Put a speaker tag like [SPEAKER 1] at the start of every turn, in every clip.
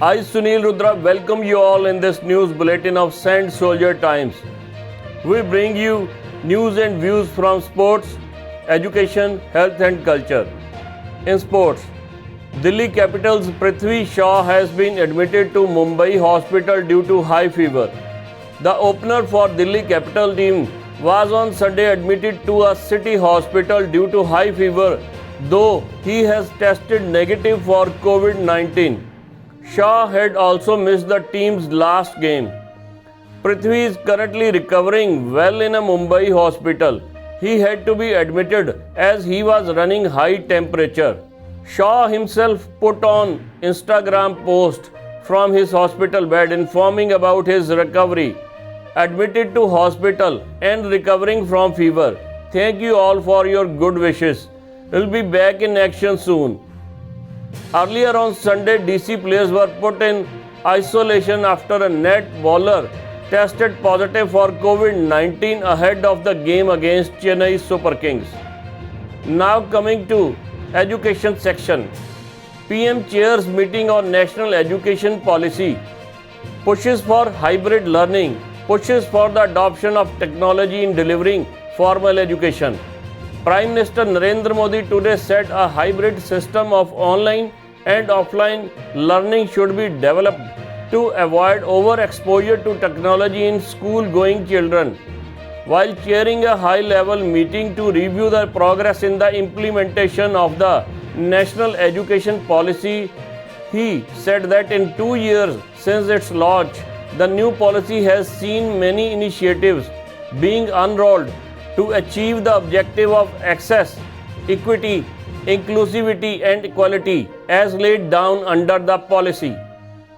[SPEAKER 1] I, Sunil Rudra, welcome you all in this news bulletin of Sand Soldier Times. We bring you news and views from sports, education, health and culture. In sports, Delhi Capital's Prithvi Shaw has been admitted to Mumbai hospital due to high fever. The opener for Delhi Capital team was on Sunday admitted to a city hospital due to high fever, though he has tested negative for COVID-19. Shaw had also missed the team's last game. Prithvi is currently recovering well in a Mumbai hospital. He had to be admitted as he was running high temperature. Shaw himself put on Instagram post from his hospital bed informing about his recovery. Admitted to hospital and recovering from fever. Thank you all for your good wishes. We'll be back in action soon. Earlier on Sunday, DC players were put in isolation after a net bowler tested positive for COVID-19 ahead of the game against Chennai Super Kings. Now coming to education section. PM chairs meeting on national education policy. Pushes for hybrid learning. Pushes for the adoption of technology in delivering formal education. Prime Minister Narendra Modi today said a hybrid system of online and offline learning should be developed to avoid overexposure to technology in school-going children. While chairing a high-level meeting to review the progress in the implementation of the national education policy, he said that in 2 years since its launch, the new policy has seen many initiatives being unrolled to achieve the objective of access, equity, inclusivity and equality as laid down under the policy.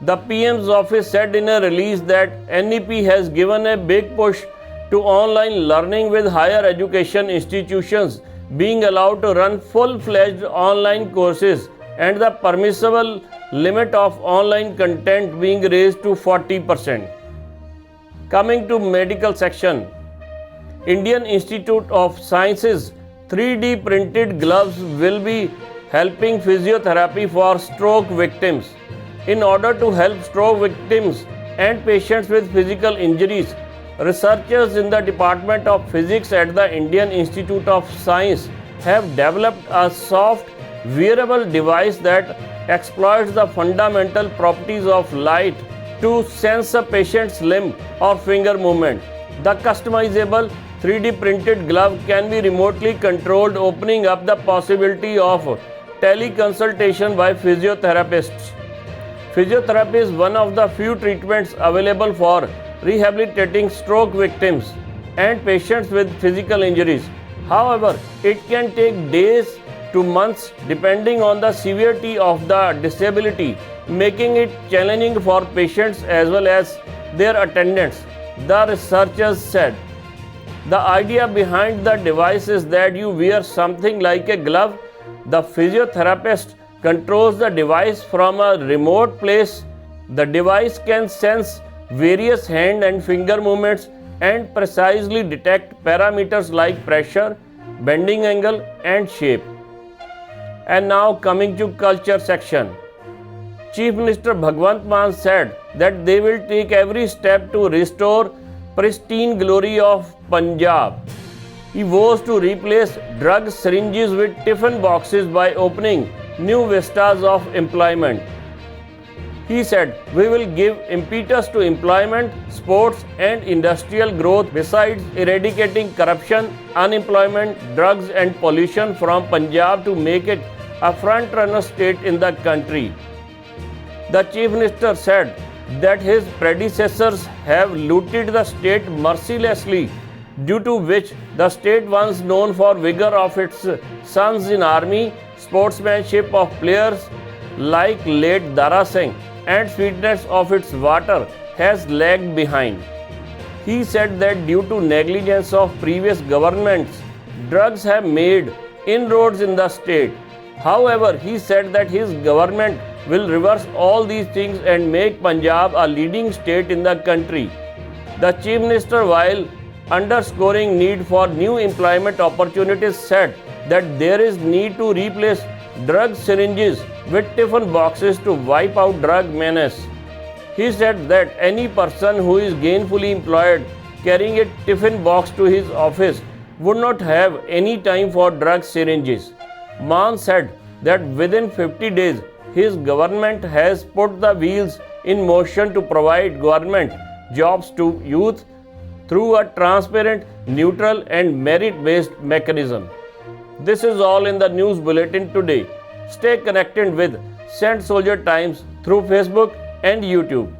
[SPEAKER 1] The PM's office said in a release that NEP has given a big push to online learning with higher education institutions being allowed to run full-fledged online courses and the permissible limit of online content being raised to 40%. Coming to medical section, Indian Institute of Sciences 3D printed gloves will be helping physiotherapy for stroke victims. In order to help stroke victims and patients with physical injuries, researchers in the Department of Physics at the Indian Institute of Science have developed a soft, wearable device that exploits the fundamental properties of light to sense a patient's limb or finger movement. The customizable 3D printed glove can be remotely controlled, opening up the possibility of teleconsultation by physiotherapists. Physiotherapy is one of the few treatments available for rehabilitating stroke victims and patients with physical injuries. However, it can take days to months depending on the severity of the disability, making it challenging for patients as well as their attendants, the researchers said. The idea behind the device is that you wear something like a glove. The physiotherapist controls the device from a remote place. The device can sense various hand and finger movements and precisely detect parameters like pressure, bending angle and shape. And now coming to culture section. Chief Minister Bhagwant Mann said that they will take every step to restore pristine glory of Punjab. He vows to replace drug syringes with tiffin boxes by opening new vistas of employment. He said, we will give impetus to employment, sports and industrial growth besides eradicating corruption, unemployment, drugs and pollution from Punjab to make it a front-runner state in the country. The Chief Minister said that his predecessors have looted the state mercilessly, due to which the state, once known for vigor of its sons in army, sportsmanship of players like late Dara Singh and sweetness of its water, has lagged behind. He said that due to negligence of previous governments, drugs have made inroads in the state. However, he said that his government will reverse all these things and make Punjab a leading state in the country. The Chief Minister, while underscoring need for new employment opportunities, said that there is need to replace drug syringes with tiffin boxes to wipe out drug menace. He said that any person who is gainfully employed carrying a tiffin box to his office would not have any time for drug syringes. Maan said that within 50 days, his government has put the wheels in motion to provide government jobs to youth through a transparent, neutral, and merit-based mechanism. This is all in the news bulletin today. Stay connected with St. Soldier Times through Facebook and YouTube.